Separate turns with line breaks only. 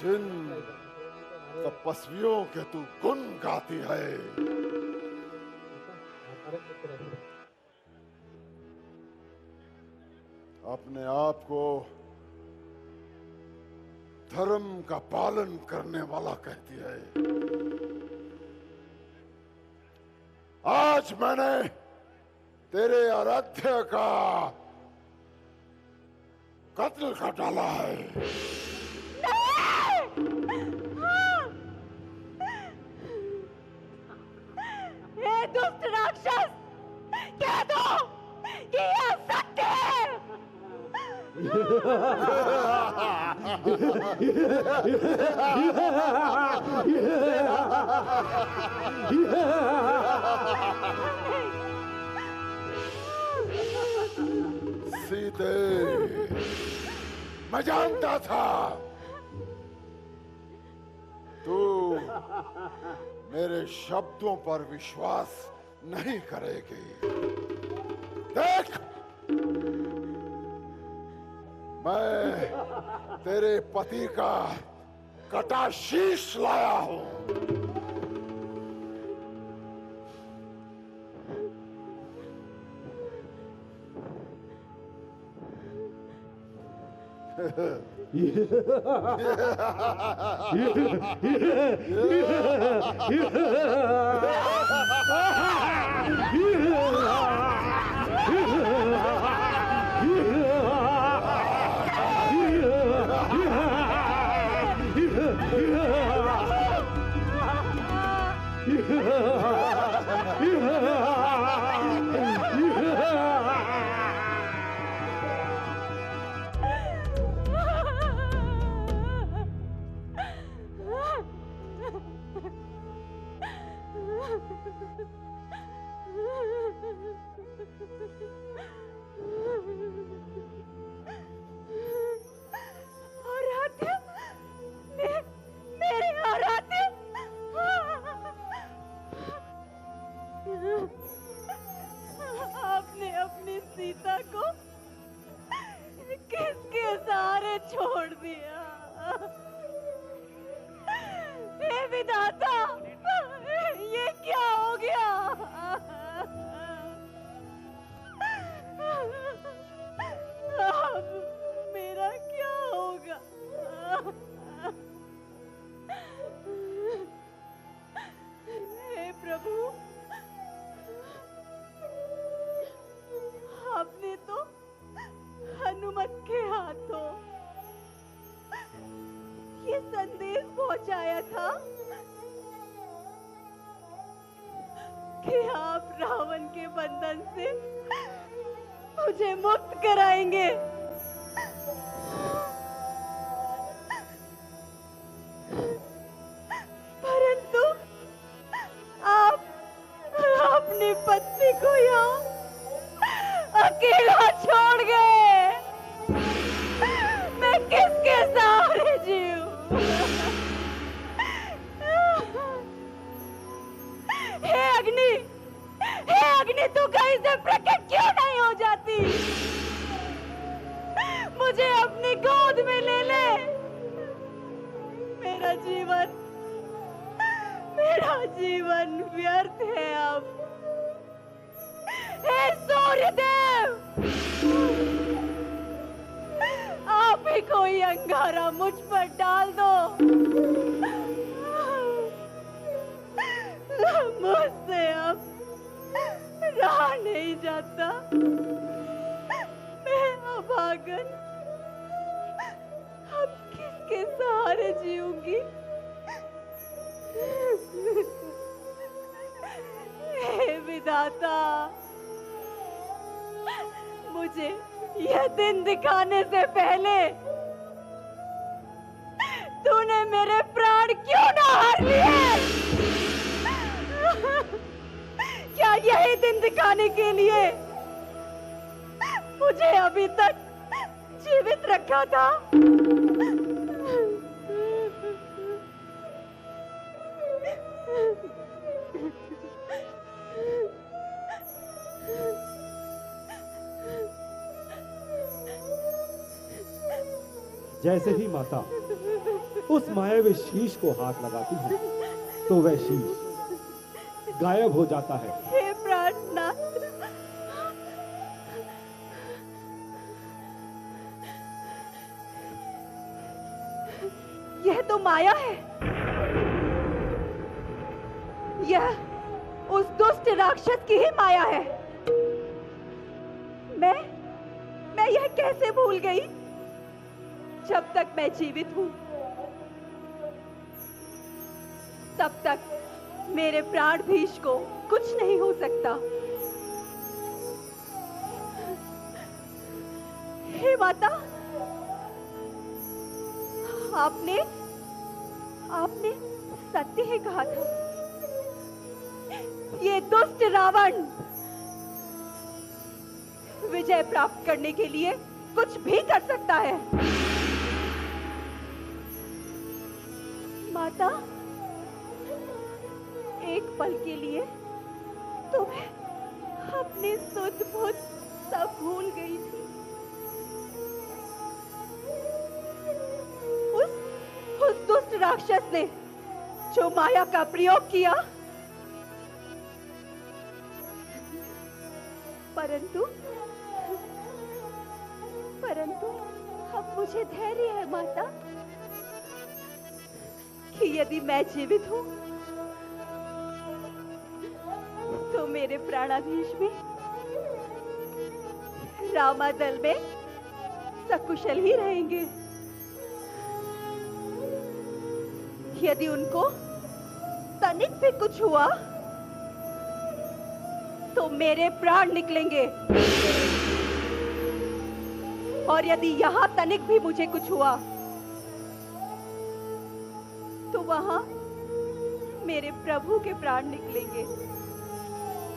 जिन तपस्वियों के तू गुण गाती है, अपने आप को धर्म का पालन करने वाला कहती है। आज मैंने तेरे आराध्य का कत्ल कर डाला है।
हे दुष्ट राक्षस, कह दो कि यह सत्य है।
सीते, मैं जानता था तू मेरे शब्दों पर विश्वास नहीं करेगी। देख, मैं तेरे पति का कटा शीश लाया हूं।
आपने अपनी सीता को किसके सहारे छोड़ दिया? हे विधाता, ये क्या हो गया? अब मेरा क्या होगा? हे प्रभु, आपने तो हनुमत के हाथों ये संदेश पहुंचाया था कि आप रावण के बंधन से मुझे मुक्त कराएंगे। परंतु आप अपनी पत्नी को यहाँ अकेला छोड़ गए। मैं किसके सहारे जीऊं? हे अग्नि, हे अग्नि, तू कहीं से प्रकट क्यों नहीं हो जाती? मुझे अपनी गोद में ले ले। मेरा जीवन व्यर्थ है अब। हे सूर्यदेव, आप ही कोई अंगारा मुझ पर डाल दो। मुझसे अब रहा नहीं जाता। मैं अभागन अब किसके सहारे जीऊंगी? हे विधाता, मुझे यह दिन दिखाने से पहले तूने मेरे प्राण क्यों ना हर लिए? क्या यही दिन दिखाने के लिए मुझे अभी तक जीवित रखा था?
जैसे ही माता उस मायावी शीश को हाथ लगाती हूँ तो वह शीश गायब हो जाता है।
हे प्राणनाथ, यह तो माया है। यह उस दुष्ट राक्षस की ही माया है। मैं यह कैसे भूल गई? जब तक मैं जीवित हूं तब तक मेरे प्राण भीष को कुछ नहीं हो सकता। हे माता, आपने सत्य ही कहा था। ये दुष्ट रावण विजय प्राप्त करने के लिए कुछ भी कर सकता है। माता, एक पल के लिए तो मैं अपने सुध बुध सब भूल गई थी। उस दुष्ट राक्षस ने जो माया का प्रयोग किया, परंतु अब मुझे धैर्य है माता कि यदि मैं जीवित हूं तो मेरे प्राणाधीश में रामादल में सकुशल ही रहेंगे। यदि उनको तनिक भी कुछ हुआ तो मेरे प्राण निकलेंगे, और यदि यहां तनिक भी मुझे कुछ हुआ तो वहां मेरे प्रभु के प्राण निकलेंगे।